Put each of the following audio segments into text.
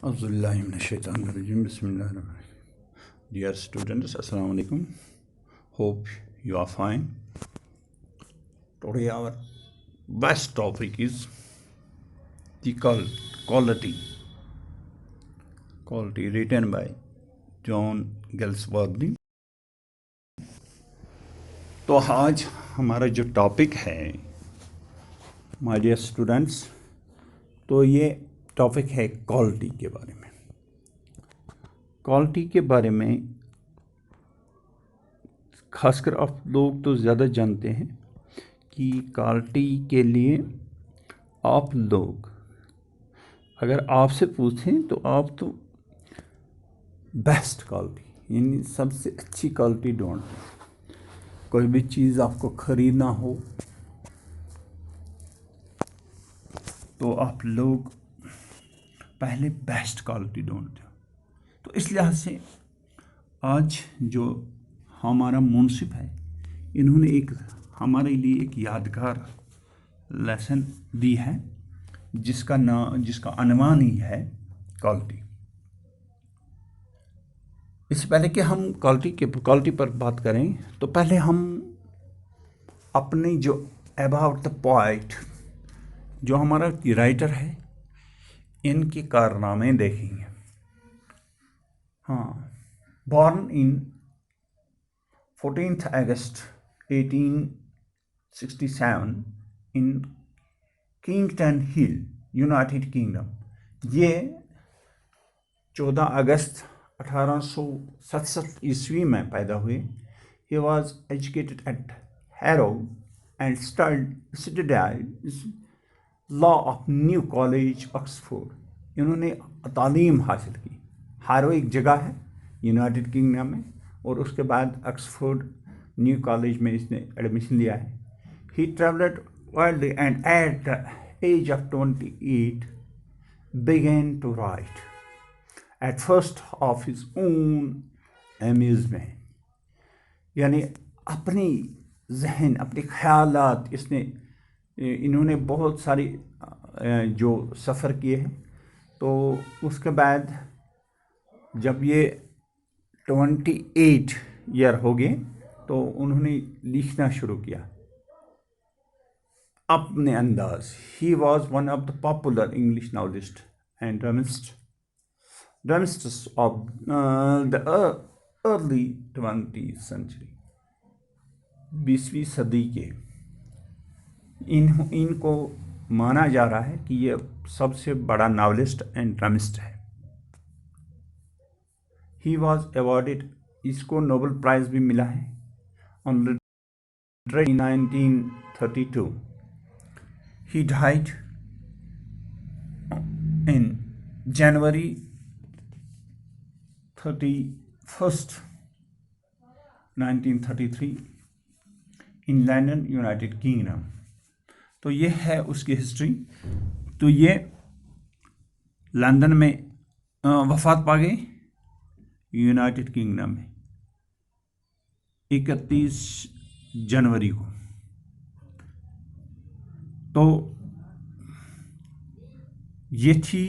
Auzubillahiminash-shaytanir-rajim. Bismillahirrahmanirrahim. Dear students, Assalamu alaikum. Hope you are fine. Today our best topic is the quality. Quality written by John Galsworthy. तो आज हमारा जो topic है my dear students, तो ये topic है quality के बारे में। क्वालिटी के बारे में खासकर आप लोग तो ज़्यादा जानते हैं कि क्वालिटी के लिए आप लोग अगर आपसे पूछें तो आप तो बेस्ट क्वालिटी यानी सबसे अच्छी क्वालिटी ढूंढते। कोई भी चीज़ आपको ख़रीदना हो तो आप लोग पहले बेस्ट क्वालिटी ढूंढते हो। तो इस लिहाज से आज जो हमारा मुंसिफ है, इन्होंने एक हमारे लिए एक यादगार लेसन दी है जिसका अनवान ही है क्वालिटी। इससे पहले कि हम क्वालिटी पर बात करें तो पहले हम अपनी जो अबाउट द पोएट जो हमारा राइटर है इनके कारनामे देखेंगे। हाँ, born in 14th August 1867 in Kington hill, United Kingdom. ये 14 अगस्त 1867 ईस्वी में पैदा हुए। He was educated at Harrow and studied law of new college Oxford. इन्होंने तालीम हासिल की। हारो एक जगह है यूनाइटेड किंगडम में, और उसके बाद ऑक्सफोर्ड न्यू कॉलेज में इसने एडमिशन लिया है। He travelled world and at the age of 28 began to write, at first of his own amusement, यानी अपनी जहन अपने ख्यालात इन्होंने बहुत सारी जो सफ़र किए हैं। तो उसके बाद जब ये 28 ईयर हो गए तो उन्होंने लिखना शुरू किया अपने अंदाज। He was one of the popular English novelist and dramatists of the early 20th century. 20वीं सदी के इनको माना जा रहा है कि ये सबसे बड़ा नावलिस्ट एंड ड्रामिस्ट है। ही वॉज अवॉर्डेड, इसको नोबेल प्राइज़ भी मिला है on literature 1932। He died in January 31st 1933 in London, United kingdom. तो ये है उसकी हिस्ट्री। तो ये लंदन में वफ़ात पा गए, यूनाइटेड किंगडम में 31 जनवरी को। तो ये थी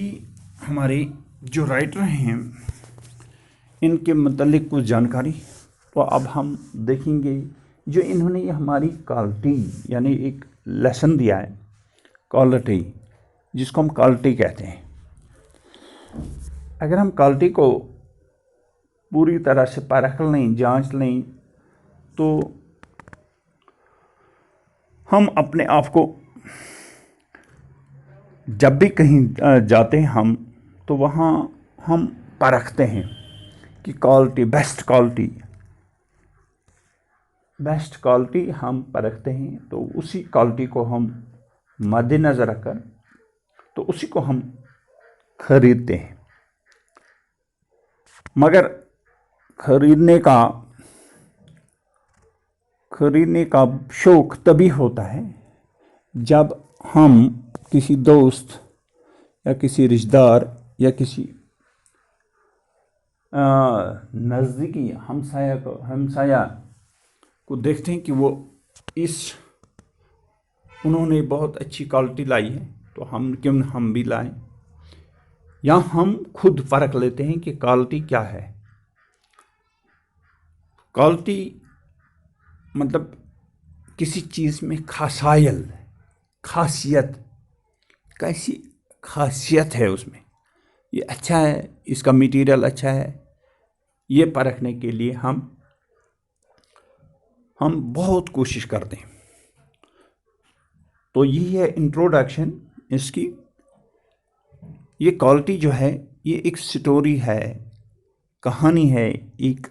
हमारे जो राइटर हैं इनके मतलब कुछ जानकारी। तो अब हम देखेंगे जो इन्होंने हमारी क्वालिटी यानी एक लेसन दिया है, क्वालिटी, जिसको हम क्वालिटी कहते हैं। अगर हम क्वालिटी को पूरी तरह से परख लें, जांच लें, तो हम अपने आप को जब भी कहीं जाते हैं हम तो वहाँ हम परखते हैं कि क्वालिटी बेस्ट क्वालिटी हम परखते हैं। तो उसी क्वालिटी को हम मद्देनज़र रखकर तो उसी को हम खरीदते हैं। मगर खरीदने का शौक़ तभी होता है जब हम किसी दोस्त या किसी रिश्तेदार या किसी नज़दीकी हमसाया को देखते हैं कि वो उन्होंने बहुत अच्छी क्वालिटी लाई है, तो हम भी लाएं। या हम खुद परख लेते हैं कि क्वालिटी क्या है। क्वालिटी मतलब किसी चीज़ में खासियत, कैसी खासियत है उसमें, ये अच्छा है, इसका मटेरियल अच्छा है, ये परखने के लिए हम बहुत कोशिश करते हैं। तो यही है इंट्रोडक्शन इसकी। ये क्वालिटी जो है ये एक स्टोरी है, कहानी है एक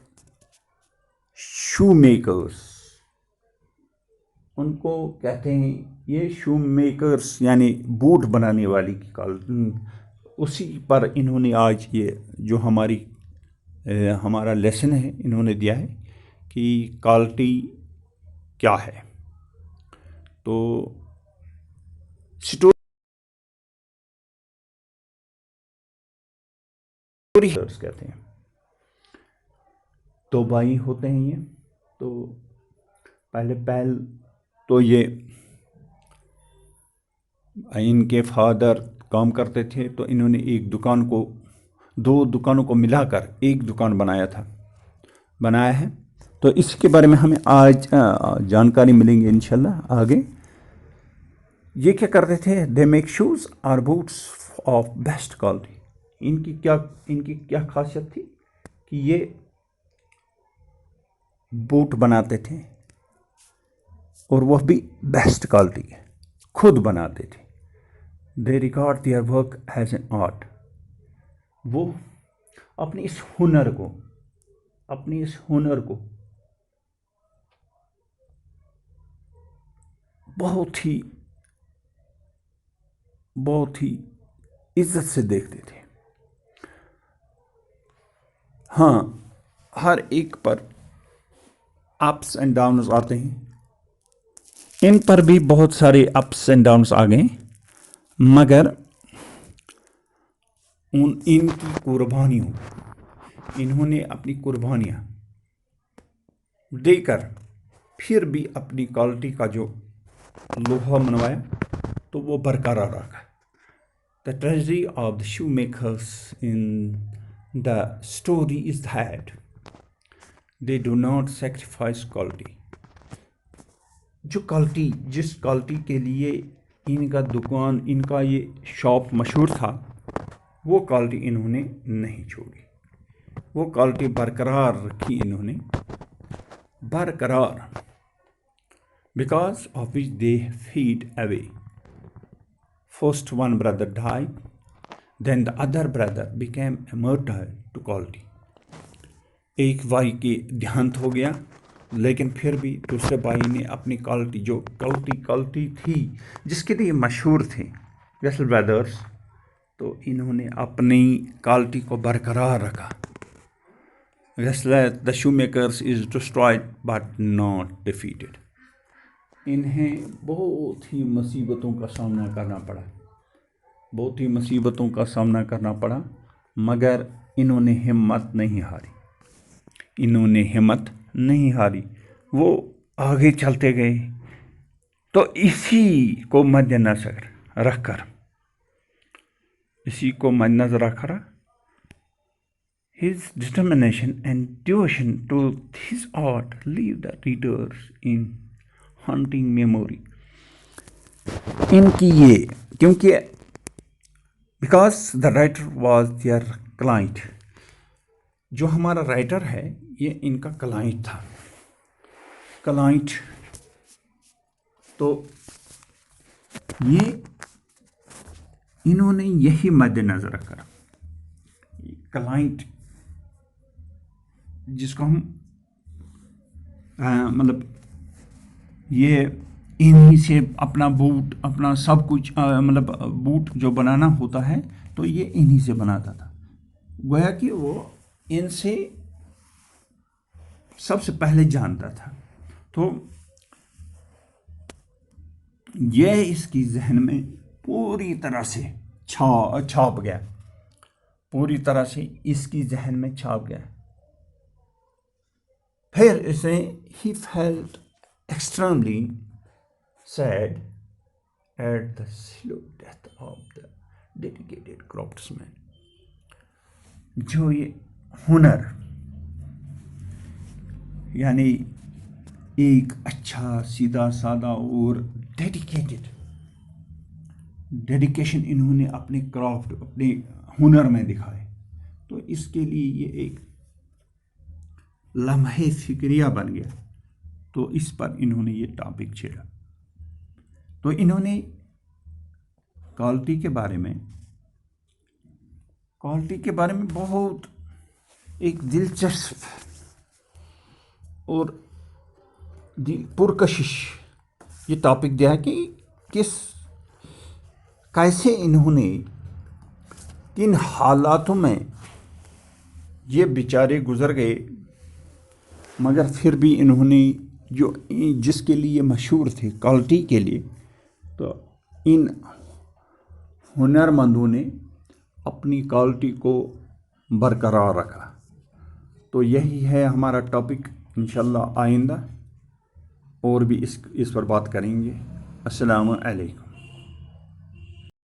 शू मेकर्स, उनको कहते हैं ये शू मेकर्स यानी बूट बनाने वाली की उसी पर इन्होंने आज ये जो हमारा लेसन है इन्होंने दिया है कि क्वालिटी क्या है। तो स्टोरी कहते हैं। तो भाई होते हैं ये। तो पहले तो ये इनके फादर काम करते थे, तो इन्होंने दो दुकानों को मिलाकर एक दुकान बनाया है। तो इसके बारे में हमें आज जानकारी मिलेंगे इंशाल्लाह आगे। ये क्या करते थे, दे मेक शूज़ और बूट्स ऑफ बेस्ट क्वालिटी। इनकी क्या खासियत थी कि ये बूट बनाते थे और वह भी बेस्ट क्वालिटी के खुद बनाते थे। They record their work as an art. वो अपने इस हुनर को बहुत ही इज्जत से देखते थे। हाँ, हर एक पर अप्स एंड डाउन्स आते हैं, इन पर भी बहुत सारे अप्स एंड डाउन्स आ गए, मगर इनकी कुर्बानियों, इन्होंने अपनी कुर्बानियाँ देकर फिर भी अपनी क्वालिटी का जो लोहा मनवाया तो वो बरकरार रखा। The tragedy of the shoemakers in the story is that they do not sacrifice quality. जिस क्वालिटी के लिए इनका ये शॉप मशहूर था, वो क्वालिटी इन्होंने नहीं छोड़ी, वो क्वालिटी बरकरार रखी इन्होंने, because of which they fade away. First one brother died, then the other brother became a martyr to quality. एक भाई के देहांत हो गया, लेकिन फिर भी दूसरे भाई ने अपनी क्वालिटी थी जिसके लिए मशहूर थे वेसल ब्रदर्स, तो इन्होंने अपनी क्वालिटी को बरकरार रखा। The shoemakers is destroyed but not defeated. इन्हें बहुत ही मुसीबतों का सामना करना पड़ा, मगर इन्होंने हिम्मत नहीं हारी, वो आगे चलते गए। तो इसी को मद्देनजर रखकर his determination and devotion to his art leave the readers in haunting memory. इनकी ये क्योंकि because the writer was their client, जो हमारा राइटर है ये इनका क्लाइंट था। तो ये इन्होंने यही मद्देनजर रखकर क्लाइंट जिसको हम मतलब ये इन्हीं से अपना सब कुछ मतलब बूट जो बनाना होता है तो ये इन्हीं से बनाता था। गोया कि वो इनसे सबसे पहले जानता था। तो ये इसकी जहन में पूरी तरह से छाप गया, इसकी जहन में छाप गया। फिर इसे he felt extremely sad at the slow death of the dedicated craftsman. जो ये हुनर यानी एक अच्छा सीधा सादा और डेडिकेशन इन्होंने अपने क्राफ्ट अपने हुनर में दिखाए, तो इसके लिए ये एक लम्हे फिक्रिया बन गया। तो इस पर इन्होंने ये टॉपिक छेड़ा। तो इन्होंने क्वालिटी के बारे में बहुत एक दिलचस्प और पुरकशिश ये टॉपिक दिया है कि कैसे इन्होंने किन हालातों में ये बेचारे गुजर गए, मगर फिर भी इन्होंने जो जिसके लिए मशहूर थे क्वालिटी के लिए, तो इन हुनरमंदों ने अपनी क्वालिटी को बरकरार रखा। तो यही है हमारा टॉपिक। इंशाल्लाह आइंदा और भी इस पर बात करेंगे। अस्सलामु अलैकुम।